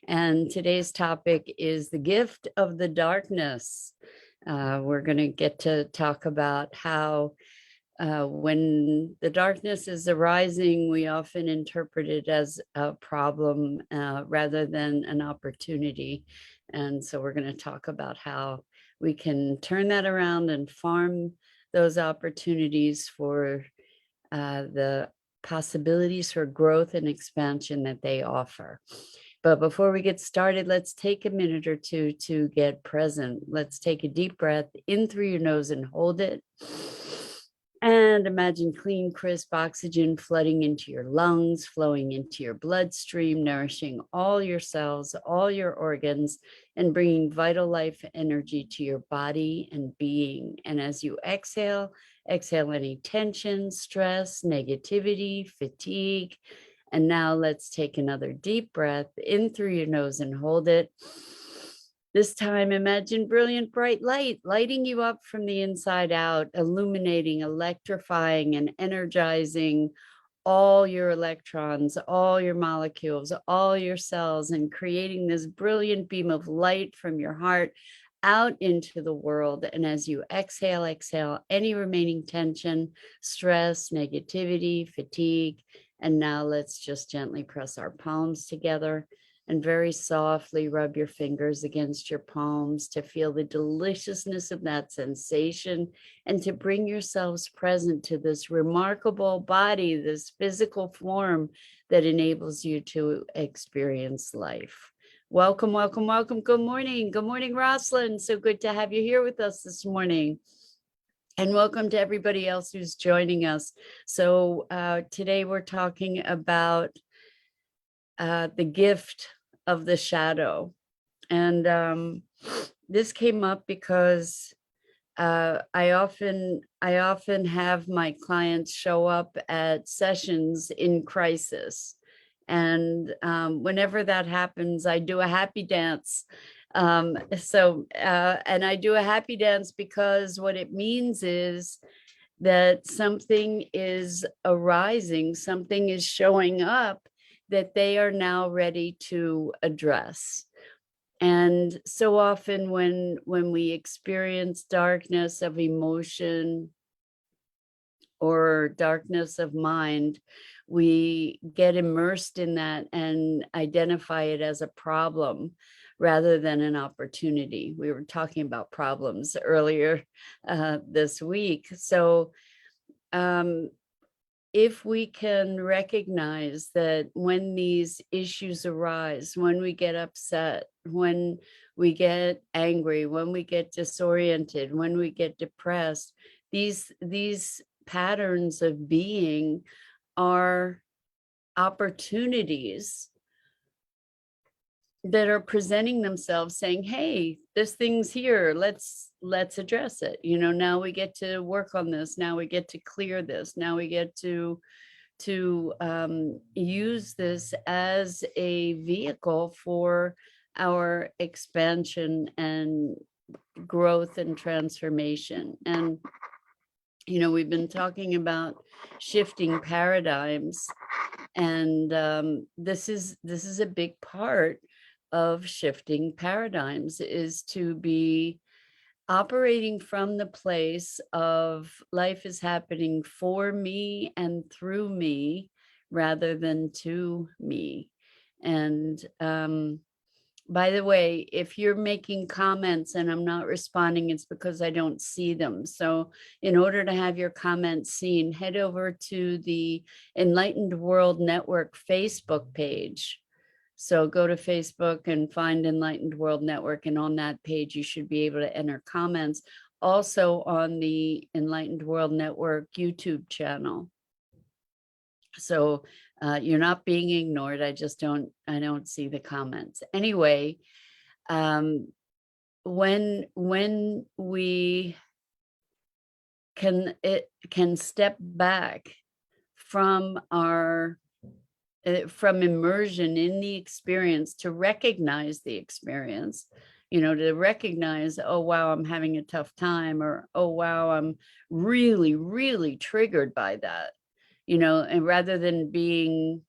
And today's topic is the gift of the darkness. We're going to get to talk about how when the darkness is arising, we often interpret it as a problem rather than an opportunity. And so we're going to talk about how we can turn that around and farm those opportunities for the possibilities for growth and expansion that they offer. But before we get started, let's take a minute or two to get present. Let's take a deep breath in through your nose and hold it. And imagine clean, crisp oxygen flooding into your lungs, flowing into your bloodstream, nourishing all your cells, all your organs, and bringing vital life energy to your body and being. And as you exhale, exhale any tension, stress, negativity, fatigue. And now let's take another deep breath in through your nose and hold it. This time, imagine brilliant, bright light lighting you up from the inside out, illuminating, electrifying, and energizing all your electrons, all your molecules, all your cells, and creating this brilliant beam of light from your heart out into the world. And as you exhale, exhale any remaining tension, stress, negativity, fatigue. And now let's just gently press our palms together and very softly rub your fingers against your palms to feel the deliciousness of that sensation and to bring yourselves present to this remarkable body, this physical form that enables you to experience life. Welcome, welcome, welcome. Good morning. Good morning, Rosalind. So good to have you here with us this morning. And welcome to everybody else who's joining us. So today we're talking about the gift of the shadow. And this came up because I often have my clients show up at sessions in crisis. And whenever that happens, I do a happy dance. And I do a happy dance because what it means is that something is arising, something is showing up that they are now ready to address. And so often when we experience darkness of emotion or darkness of mind, we get immersed in that and identify it as a problem rather than an opportunity. We were talking about problems earlier this week. So if we can recognize that when these issues arise, when we get upset, when we get angry, when we get disoriented, when we get depressed, these patterns of being are opportunities that are presenting themselves saying, hey, this thing's here, let's address it. Now we get to work on this, now we get to clear this, now we get to use this as a vehicle for our expansion and growth and transformation. And we've been talking about shifting paradigms, and this is a big part of shifting paradigms, is to be operating from the place of life is happening for me and through me rather than to me. And by the way, if you're making comments and I'm not responding, it's because I don't see them. So in order to have your comments seen, head over to the Enlightened World Network Facebook page. So go to Facebook and find Enlightened World Network, and on that page, you should be able to enter comments. Also on the Enlightened World Network YouTube channel. So you're not being ignored. I don't see the comments. Anyway, when we can step back from from immersion in the experience to recognize the experience, to recognize, oh, wow, I'm having a tough time, or, oh, wow, I'm really, really triggered by that, and rather than being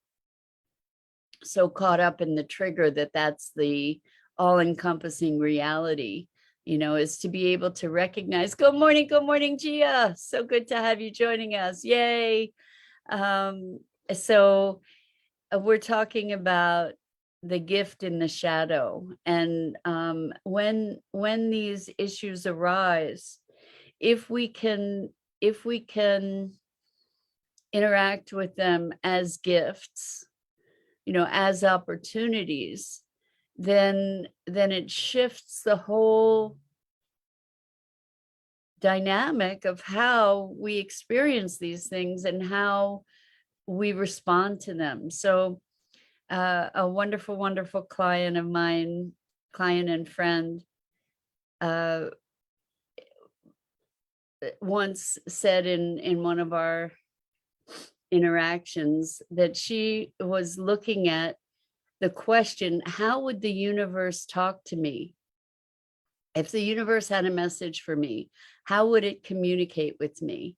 so caught up in the trigger that that's the all-encompassing reality, is to be able to recognize. Good morning, Gia. So good to have you joining us. Yay. So we're talking about the gift in the shadow. And when these issues arise, if we can interact with them as gifts, as opportunities, then it shifts the whole dynamic of how we experience these things and how we respond to them. So a wonderful, wonderful client of mine, client and friend, once said in one of our interactions that she was looking at the question, how would the universe talk to me? If the universe had a message for me, how would it communicate with me?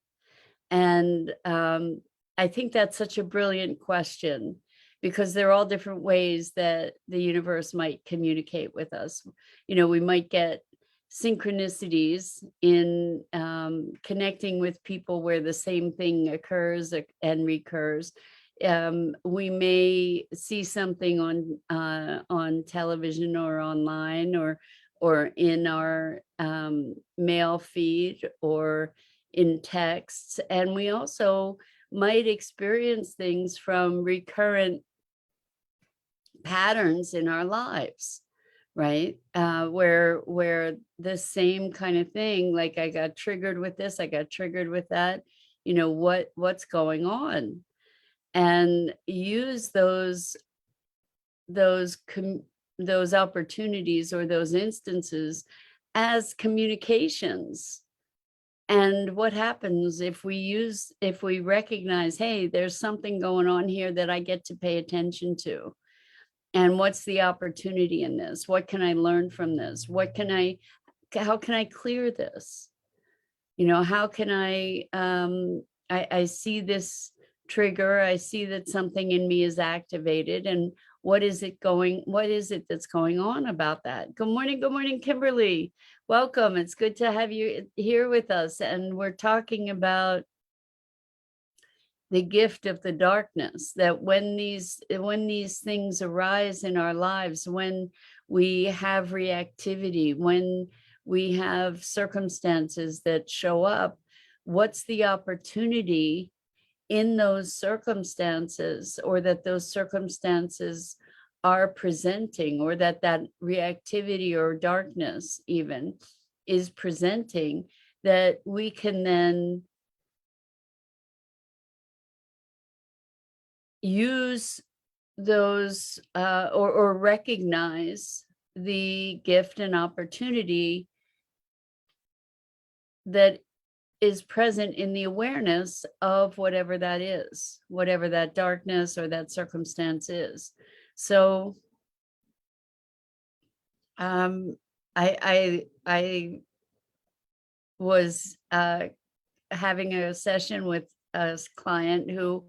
And I think that's such a brilliant question, because there are all different ways that the universe might communicate with us. We might get synchronicities in connecting with people where the same thing occurs and recurs. We may see something on television or online or in our mail feed or in texts, and we also might experience things from recurrent patterns in our lives, right? Where the same kind of thing, like I got triggered with this, I got triggered with that, what's going on, and use those opportunities or those instances as communications. And what happens if we recognize, hey, there's something going on here that I get to pay attention to. And what's the opportunity in this? What can I learn from this? How can I clear this? How can I see this trigger, I see that something in me is activated, and what is it that's going on about that? Good morning, Kimberly. Welcome. It's good to have you here with us. And we're talking about the gift of the darkness, that when these things arise in our lives, when we have reactivity, when we have circumstances that show up, what's the opportunity in those circumstances, or that those circumstances are presenting, or that reactivity or darkness even is presenting, that we can then use those or recognize the gift and opportunity that is present in the awareness of whatever that is, whatever that darkness or that circumstance is. So I was having a session with a client who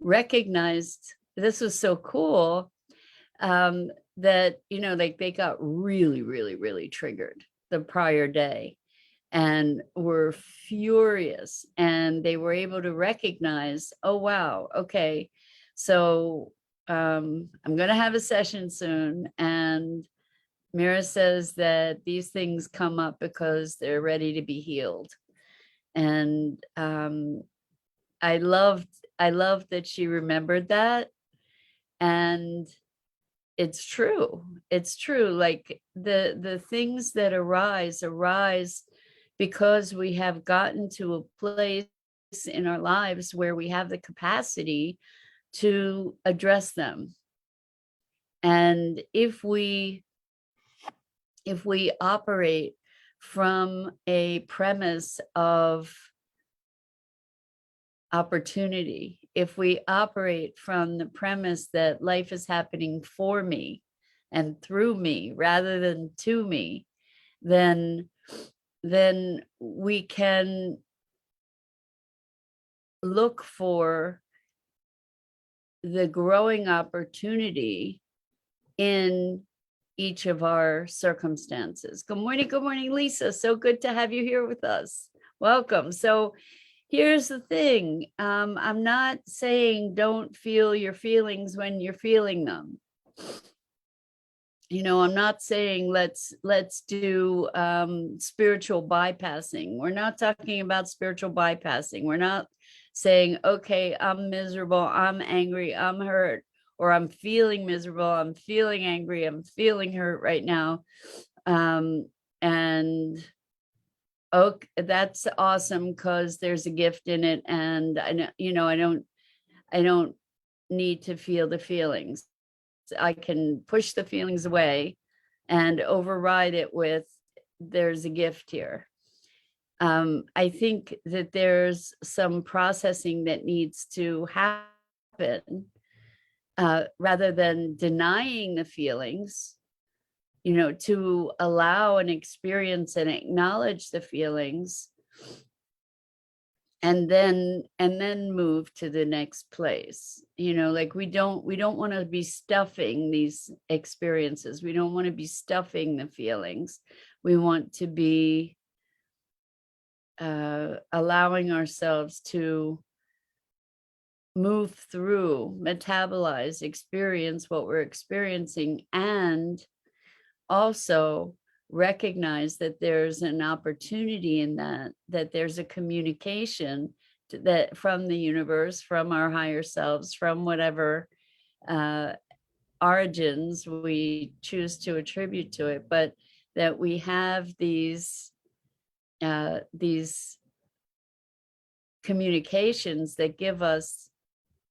recognized, this was so cool, that, like they got really, really, really triggered the prior day and were furious, and they were able to recognize, oh, wow, okay, so I'm going to have a session soon, and Mira says that these things come up because they're ready to be healed. And I loved that she remembered that. And it's true. Like the things that arise because we have gotten to a place in our lives where we have the capacity to address them. And if we operate from a premise of opportunity, if we operate from the premise that life is happening for me and through me rather than to me, then we can look for the growing opportunity in each of our circumstances. Good morning, Lisa. So good to have you here with us. Welcome. So here's the thing. I'm not saying don't feel your feelings when you're feeling them. You know, I'm not saying let's do spiritual bypassing. We're not talking about spiritual bypassing. We're not saying, okay, I'm miserable, I'm angry, I'm hurt, or I'm feeling miserable, I'm feeling angry, I'm feeling hurt right now. And okay, that's awesome because there's a gift in it. And I know, you know, I don't need to feel the feelings. I can push the feelings away and override it with there's a gift here. I think that there's some processing that needs to happen rather than denying the feelings, you know, to allow and experience and acknowledge the feelings and then move to the next place. You know, like we don't want to be stuffing these experiences. We don't want to be stuffing the feelings. We want to be allowing ourselves to move through, metabolize, experience what we're experiencing, and also recognize that there's an opportunity in that there's a communication that from the universe, from our higher selves, from whatever origins we choose to attribute to it, but that we have these communications that give us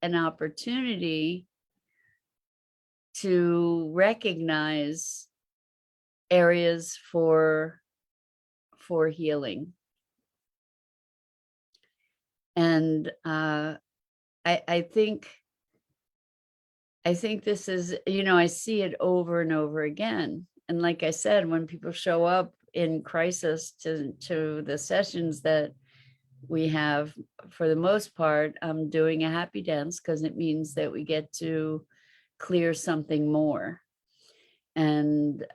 an opportunity to recognize areas for healing. And I think this is, you know, I see it over and over again. And like I said, when people show up in crisis to the sessions that we have, for the most part, I'm doing a happy dance because it means that we get to clear something more. And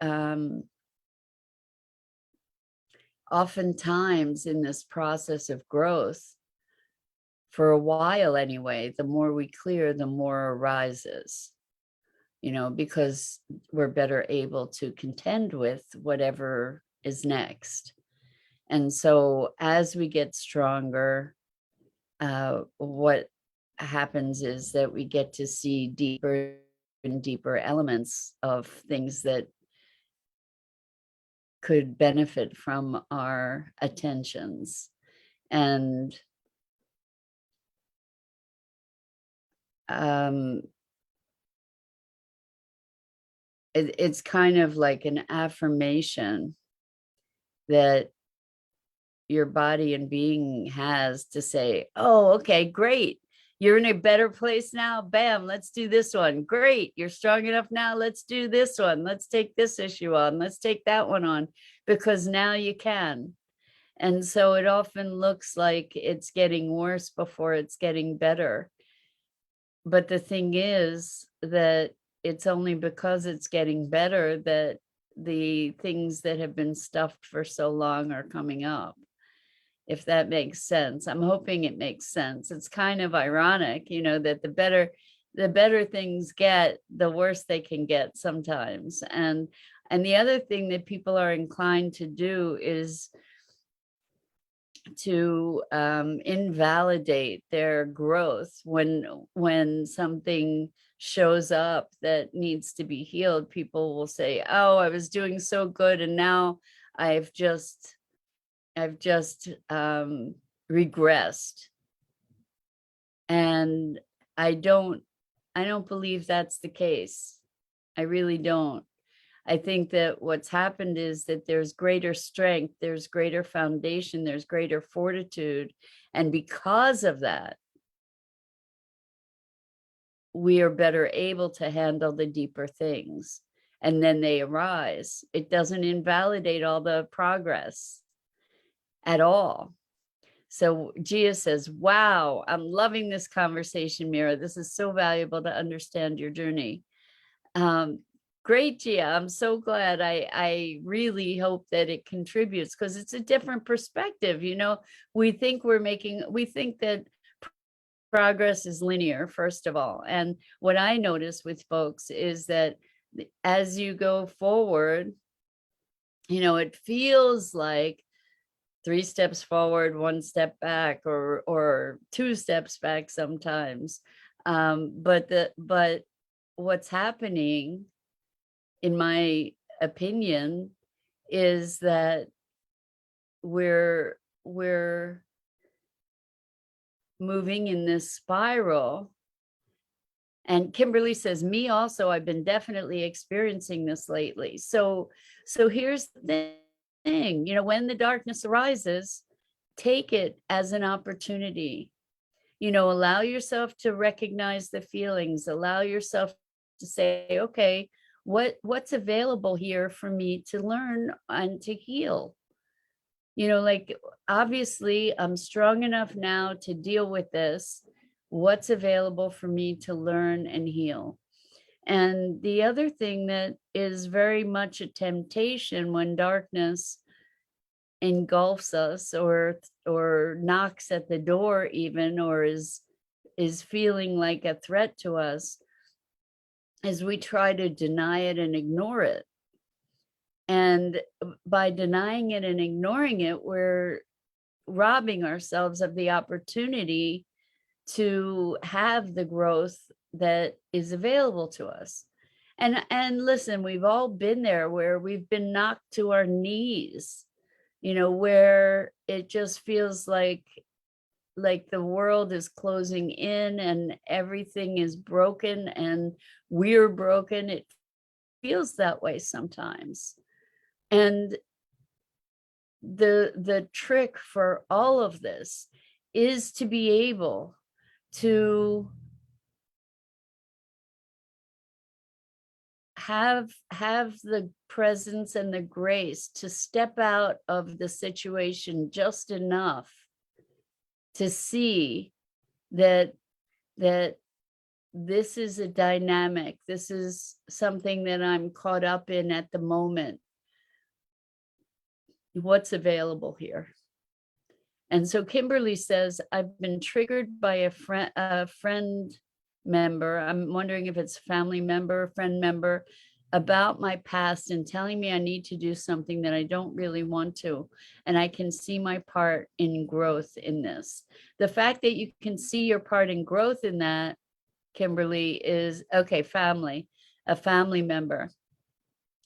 oftentimes in this process of growth, for a while anyway, the more we clear, the more arises, you know, because we're better able to contend with whatever is next. And so as we get stronger, what happens is that we get to see deeper and deeper elements of things that could benefit from our attentions. And it's kind of like an affirmation that your body and being has to say, oh, okay, great. You're in a better place now. Bam, let's do this one. Great. You're strong enough now. Let's do this one. Let's take this issue on. Let's take that one on, because now you can. And so it often looks like it's getting worse before it's getting better. But the thing is that it's only because it's getting better that the things that have been stuffed for so long are coming up, if that makes sense. I'm hoping it makes sense. It's kind of ironic, you know, that the better things get, the worse they can get sometimes. And the other thing that people are inclined to do is to invalidate their growth when something shows up that needs to be healed. People will say, oh, I was doing so good and now I've just regressed. And I don't believe that's the case. I really don't. I think that what's happened is that there's greater strength, there's greater foundation, there's greater fortitude. And because of that, we are better able to handle the deeper things. And then they arise. It doesn't invalidate all the progress at all. So Gia says, wow, I'm loving this conversation, Mira. This is so valuable to understand your journey. Great, Gia. I'm so glad. I really hope that it contributes, because it's a different perspective. We think that progress is linear, first of all. And what I notice with folks is that as you go forward, it feels like 3 steps forward, 1 step back, or 2 steps back sometimes. But what's happening, in my opinion, is that we're moving in this spiral. And Kimberly says, me also, I've been definitely experiencing this lately. So here's the thing, when the darkness arises, take it as an opportunity. Allow yourself to recognize the feelings, allow yourself to say, okay, what's available here for me to learn and to heal? Like, obviously I'm strong enough now to deal with this. What's available for me to learn and heal? And the other thing that is very much a temptation when darkness engulfs us, or knocks at the door even, or is feeling like a threat to us, is we try to deny it and ignore it. And by denying it and ignoring it, we're robbing ourselves of the opportunity to have the growth that is available to us. And listen, we've all been there where we've been knocked to our knees, where it just feels like the world is closing in and everything is broken and we're broken. It feels that way sometimes. And the trick for all of this is to be able to have the presence and the grace to step out of the situation just enough to see that this is a dynamic. This is something that I'm caught up in at the moment. What's available here? And so Kimberly says, I've been triggered by a friend member. I'm wondering if it's family member, friend member, about my past and telling me I need to do something that I don't really want to. And I can see my part in growth in this. The fact that you can see your part in growth in that, Kimberly, is okay. A family member.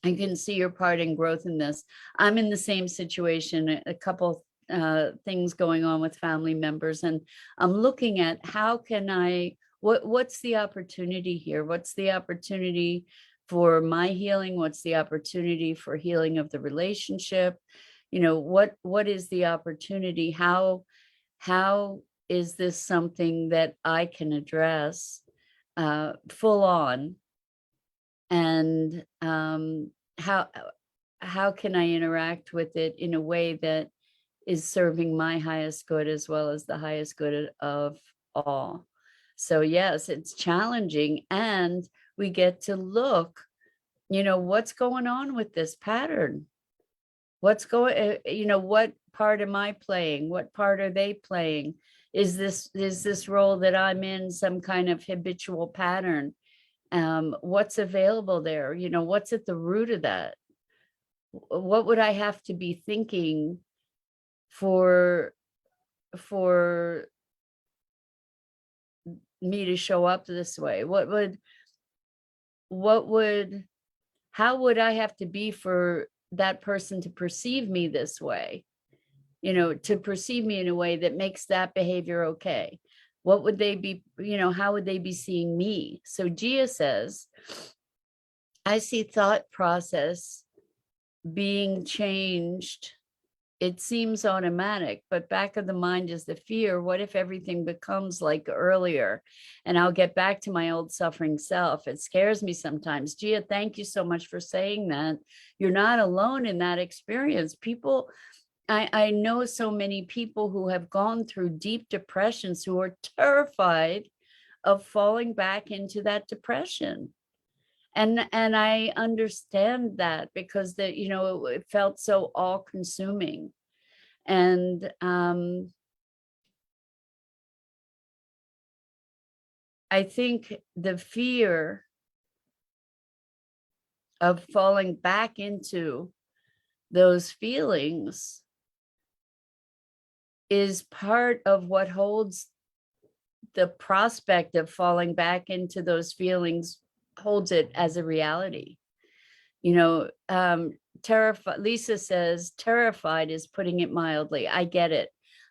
I can see your part in growth in this. I'm in the same situation, a couple things going on with family members, and I'm looking at how can what's the opportunity here? What's the opportunity for my healing? What's the opportunity for healing of the relationship? What is the opportunity? How is this something that I can address full on? And how can I interact with it in a way that is serving my highest good as well as the highest good of all? So yes, it's challenging, and we get to look, what's going on with this pattern? What part am I playing? What part are they playing? Is this role that I'm in some kind of habitual pattern? What's available there? What's at the root of that? What would I have to be thinking for me to show up this way? How would I have to be for that person to perceive me this way? To perceive me in a way that makes that behavior okay. What would they be, how would they be seeing me? So Gia says, I see thought process being changed. It seems automatic, but back of the mind is the fear. What if everything becomes like earlier and I'll get back to my old suffering self? It scares me sometimes. Gia, thank you so much for saying that. You're not alone in that experience. People I know so many people who have gone through deep depressions who are terrified of falling back into that depression. And I understand that, because that, you know, it felt so all consuming. And I think the fear of falling back into those feelings is part of what holds the prospect of falling back into those feelings, holds it as a reality. You know, terrified, Lisa says, terrified is putting it mildly. I get it.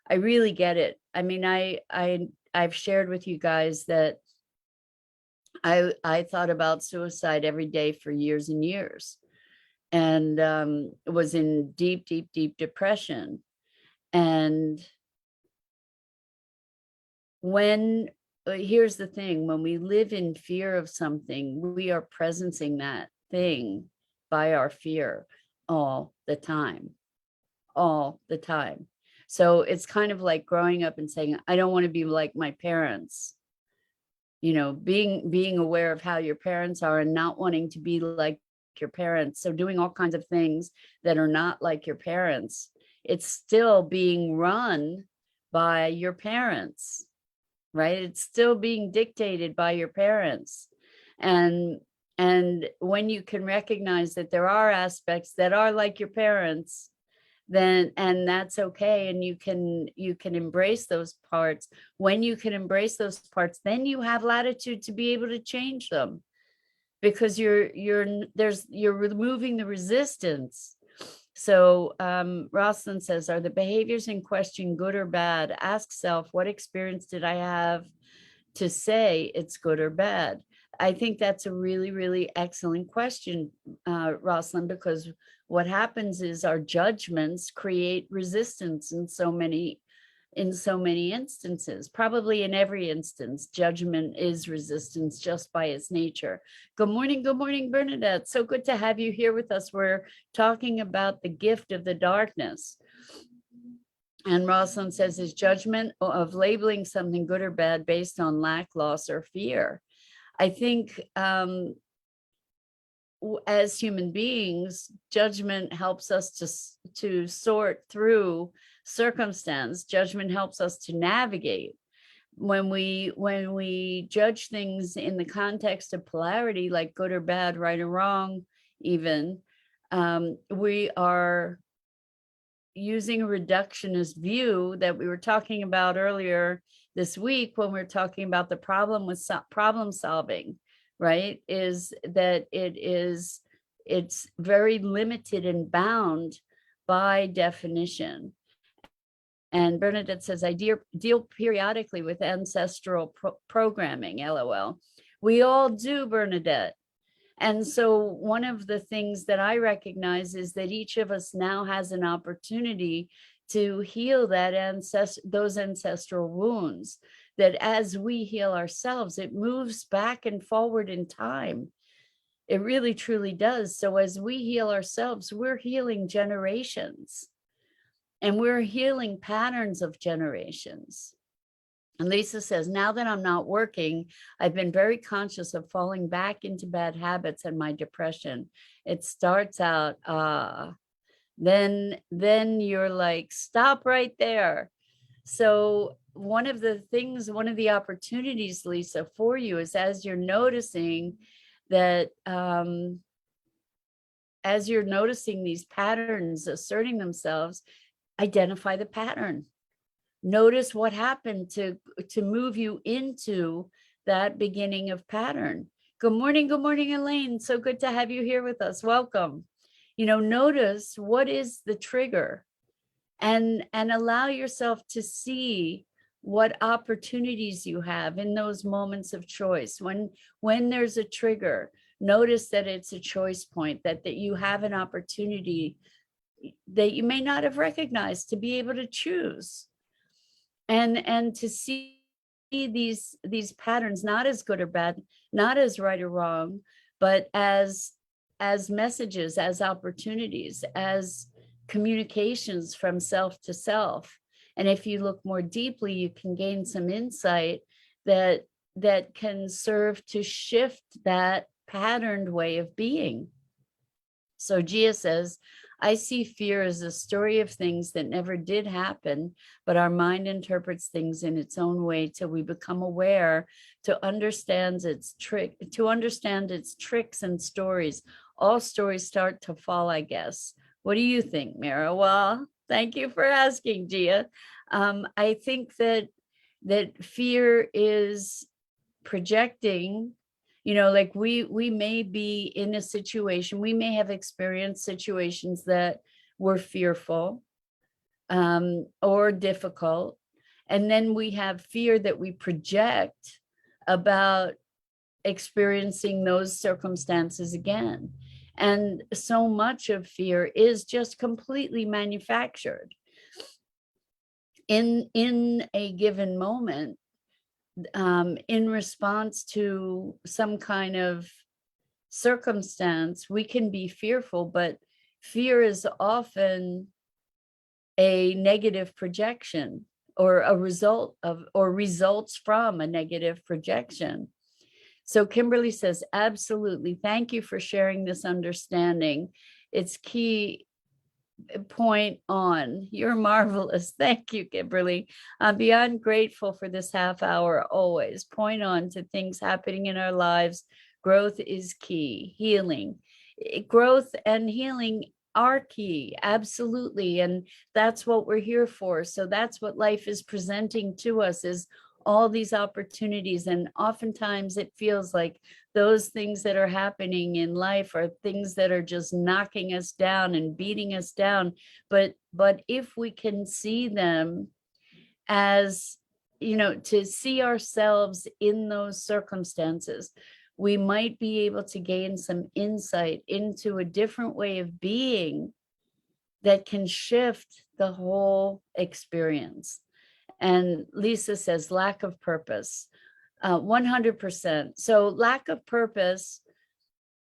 I really get it. I mean, I've shared with you guys that I thought about suicide every day for years and years, and was in deep, deep, deep depression. And when here's the thing, when we live in fear of something, we are presencing that thing by our fear all the time, all the time. So it's kind of like growing up and saying, I don't want to be like my parents. You know, being aware of how your parents are and not wanting to be like your parents. So doing all kinds of things that are not like your parents. It's still being run by your parents, right? It's still being dictated by your parents. And when you can recognize that there are aspects that are like your parents, then, and that's okay, and you can embrace those parts. When you can embrace those parts, then you have latitude to be able to change them, because you're removing the resistance. So Rosalind says, are the behaviors in question good or bad? Ask self, what experience did I have to say it's good or bad? I think that's a really, really excellent question, Rosalind, because what happens is our judgments create resistance in so many instances. Probably in every instance, judgment is resistance just by its nature. Good morning, Bernadette. So good to have you here with us. We're talking about the gift of the darkness. And Rosalind says, is judgment of labeling something good or bad based on lack, loss, or fear? I think as human beings, judgment helps us to sort through circumstance. Judgment helps us to navigate. When we judge things in the context of polarity, like good or bad, right or wrong, even, we are using a reductionist view that we were talking about earlier this week when we we're talking about the problem with problem solving, right? Is that it's very limited and bound by definition. And Bernadette says, I deal periodically with ancestral programming, LOL. We all do, Bernadette. And so one of the things that I recognize is that each of us now has an opportunity to heal those ancestral wounds, that as we heal ourselves, it moves back and forward in time. It really, truly does. So as we heal ourselves, we're healing generations, and we're healing patterns of generations. And Lisa says, now that I'm not working, I've been very conscious of falling back into bad habits and my depression. It starts out, then you're like, stop right there. So one of the opportunities, Lisa, for you is, as you're noticing that, as you're noticing these patterns asserting themselves, identify the pattern. Notice what happened to move you into that beginning of pattern. Good morning, Elaine. So good to have you here with us. Welcome. You know, notice what is the trigger, and allow yourself to see what opportunities you have in those moments of choice. When there's a trigger, notice that it's a choice point, that you have an opportunity that you may not have recognized to be able to choose. And to see these patterns not as good or bad, not as right or wrong, but as messages, as opportunities, as communications from self to self. And if you look more deeply, you can gain some insight that can serve to shift that patterned way of being. So Gia says, I see fear as a story of things that never did happen, but our mind interprets things in its own way till we become aware to understand its tricks and stories. All stories start to fall, I guess. What do you think, Mira? Well, thank you for asking, Gia. I think that fear is projecting, like we may be in a situation, we may have experienced situations that were fearful or difficult, and then we have fear that we project about experiencing those circumstances again. And so much of fear is just completely manufactured in a given moment, in response to some kind of circumstance. We can be fearful, but fear is often a negative projection or a result of, or results from a negative projection. So Kimberly says, absolutely. Thank you for sharing this understanding. It's key. Point on. You're marvelous. Thank you, Kimberly. I'm beyond grateful for this half hour always. Point on to things happening in our lives. Growth is key. Healing. Growth and healing are key. Absolutely. And that's what we're here for. So that's what life is presenting to us, is all these opportunities. And oftentimes it feels like those things that are happening in life are things that are just knocking us down and beating us down. But if we can see them as, to see ourselves in those circumstances, we might be able to gain some insight into a different way of being that can shift the whole experience. And Lisa says, lack of purpose, 100%. So lack of purpose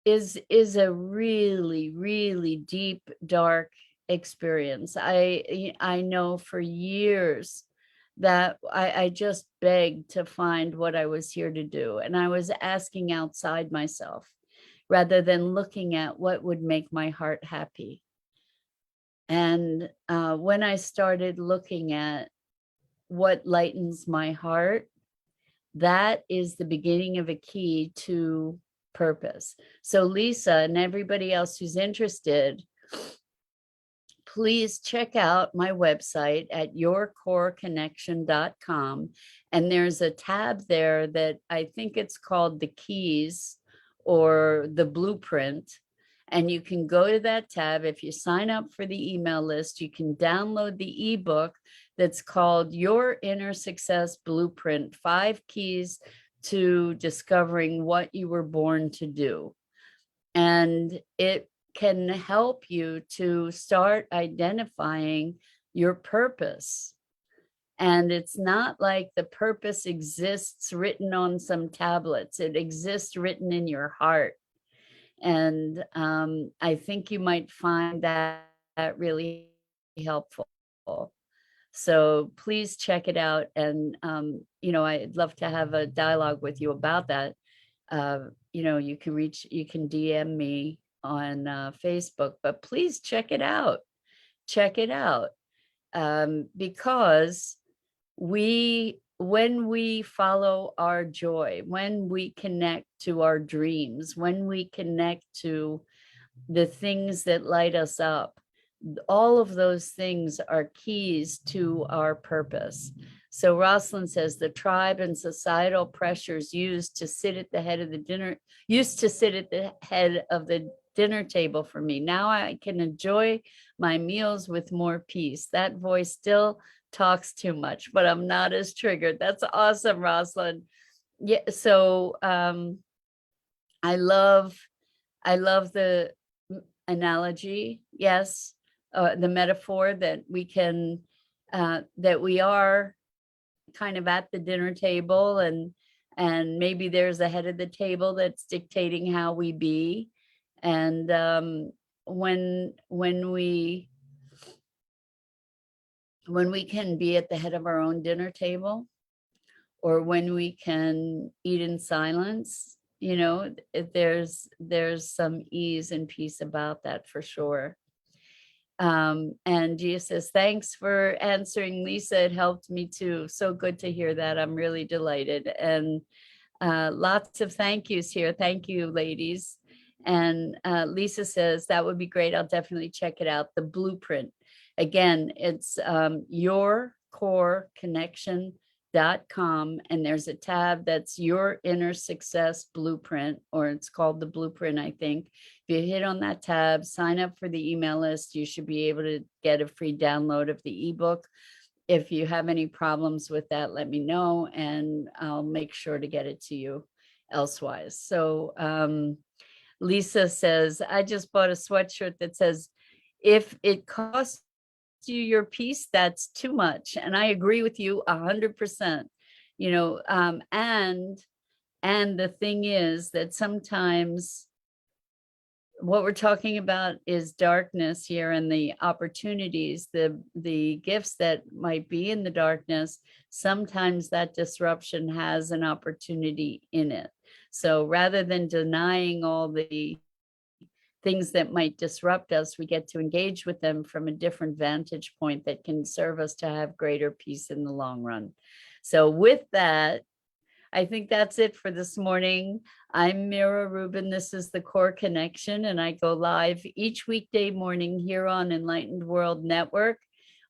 is a really, really deep, dark experience. I know for years that I just begged to find what I was here to do. And I was asking outside myself rather than looking at what would make my heart happy. And when I started looking at what lightens my heart, that is the beginning of a key to purpose. So Lisa and everybody else who's interested, please check out my website at yourcoreconnection.com. And there's a tab there that I think it's called the keys or the blueprint. And you can go to that tab. If you sign up for the email list, you can download the ebook that's called Your Inner Success Blueprint, 5 Keys to Discovering What You Were Born to Do. And it can help you to start identifying your purpose. And it's not like the purpose exists written on some tablets. It exists written in your heart. And I think you might find that really helpful. So please check it out. And, I'd love to have a dialogue with you about that. You can DM me on Facebook, but please check it out. Check it out. Because when we follow our joy, when we connect to our dreams, when we connect to the things that light us up, all of those things are keys to our purpose. So Rosalind says the tribe and societal pressures used to sit at the head of the dinner table for me. Now I can enjoy my meals with more peace. That voice still talks too much, but I'm not as triggered. That's awesome, Rosalind. Yeah. So I love the analogy. Yes. The metaphor that we can, that we are kind of at the dinner table, and maybe there's a head of the table that's dictating how we be. And when we when we can be at the head of our own dinner table, or when we can eat in silence, there's some ease and peace about that for sure. And Gia says, thanks for answering, Lisa. It helped me too. So good to hear that. I'm really delighted. And lots of thank yous here. Thank you, ladies. And Lisa says, that would be great. I'll definitely check it out. The blueprint. Again, it's yourcoreconnection.com. And there's a tab that's Your Inner Success Blueprint, or it's called the Blueprint, I think. If you hit on that tab, sign up for the email list, you should be able to get a free download of the ebook. If you have any problems with that, let me know, and I'll make sure to get it to you elsewise. So Lisa says, I just bought a sweatshirt that says, if it costs you your peace, that's too much. And I agree with you 100%. And the thing is that sometimes what we're talking about is darkness here, and the opportunities, the gifts that might be in the darkness. Sometimes that disruption has an opportunity in it. So rather than denying all the things that might disrupt us, we get to engage with them from a different vantage point that can serve us to have greater peace in the long run. So with that, I think that's it for this morning. I'm Mira Rubin. This is the Core Connection, and I go live each weekday morning here on Enlightened World Network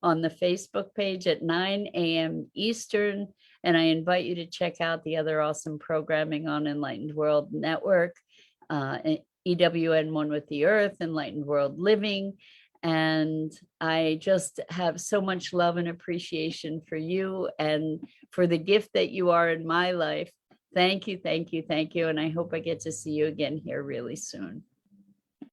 on the Facebook page at 9 a.m. Eastern. And I invite you to check out the other awesome programming on Enlightened World Network, EWN One with the Earth, Enlightened World Living. And I just have so much love and appreciation for you and for the gift that you are in my life. Thank you, thank you, thank you. And I hope I get to see you again here really soon.